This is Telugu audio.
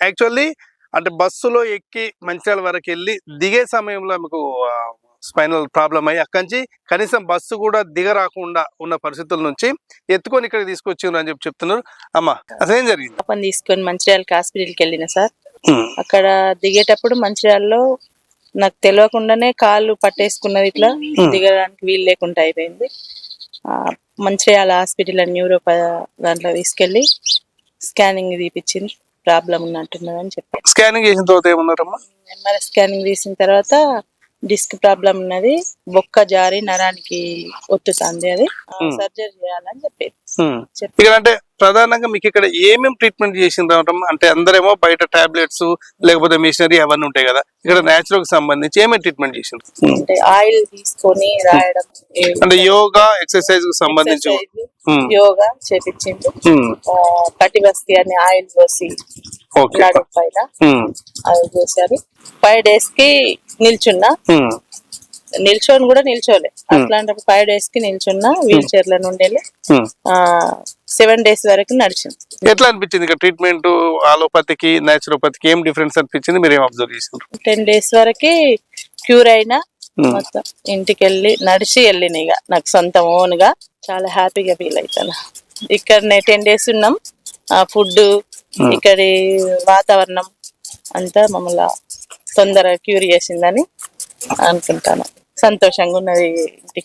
యాక్చువల్లీ అంటే బస్సులో ఎక్కి మంచిర్యాల వరకు వెళ్ళి దిగే సమయంలో మీకు స్పైనల్ ప్రాబ్లం అయ్యి అక్కడి నుంచి కనీసం బస్సు కూడా దిగరాకుండా ఉన్న పరిస్థితుల నుంచి ఎత్తుకొని ఇక్కడ తీసుకొచ్చిండ్రు అని చెప్తున్నారు. అమ్మా అసలు ఏం జరిగింది? పాపని తీసుకొని మంచిర్యాలకి హాస్పిటల్కి వెళ్ళిన సార్. అక్కడ దిగేటప్పుడు మంచిర్యాలలో నాకు తెలియకుండానే కాళ్ళు పట్టేసుకున్నది, ఇట్లా దిగడానికి వీలు లేకుండా అయిపోయింది. మంచిర్యాల హాస్పిటల్ న్యూరో దాంట్లో తీసుకెళ్లి స్కానింగ్ తీపిచ్చింది, ప్రాబ్లం ఉన్నట్టున్నది అని చెప్పి. స్కానింగ్ చేసిన తర్వాత ఏమన్నారమ్మా? ఎంఆర్ఐ స్కానింగ్ తీసిన తర్వాత డిస్క్ ప్రాబ్లం ఉన్నది, బొక్క జారి నరానికి ఒత్తుతుంది, అది సర్జరీ చేయాలని చెప్పి. అంటే ప్రధానంగా మీకు ఇక్కడ ఏమేమి ట్రీట్మెంట్ చేసిండ్రు అంటే అందరేమో బయట టాబ్లెట్స్ లేకపోతే మిషనరీ అవన్నీ ఉంటాయి కదా, ఇక్కడ నేచురల్ కి సంబంధించి ఏమేమి ట్రీట్మెంట్ చేసిండ్రు? అంటే ఆయిల్ తీసుకొని రాయడం, అంటే యోగా ఎక్సర్సైజ్ కు సంబంధించి యోగా చేపించింది. కటిబస్తి అని ఆయిల్ పోసి నడుము పైన అది చేశారు. 5 days కి నిల్చున్నా, నిల్చొని కూడా నిల్చోలే, అట్లాంటి 5 days కి నిల్చున్నా, వీల్ చైర్ లో నుండి 7 days వరకు నడిచింది. ఎట్లా అనిపించింది ఇక్కడ ట్రీట్మెంట్? ఆలోపతికి నేచురోపతికి ఏం డిఫరెన్స్ అనిపించింది, మీరు ఏం అబ్జర్వ్ చేశారు? 10 days వరకు క్యూర్ అయినా, మొత్తం ఇంటికి వెళ్ళి నడిచి వెళ్ళిన ఇక నాకు సొంత ఓన్ గా చాలా హ్యాపీగా ఫీల్ అవుతాను. ఇక్కడనే 10 days ఉన్నాం. ఫుడ్, ఇక్కడి వాతావరణం అంతా మమ్మల్ని తొందరగా క్యూర్ చేసిందని అనుకుంటాను. సంతోషంగా ఉన్నది ఇంటికి.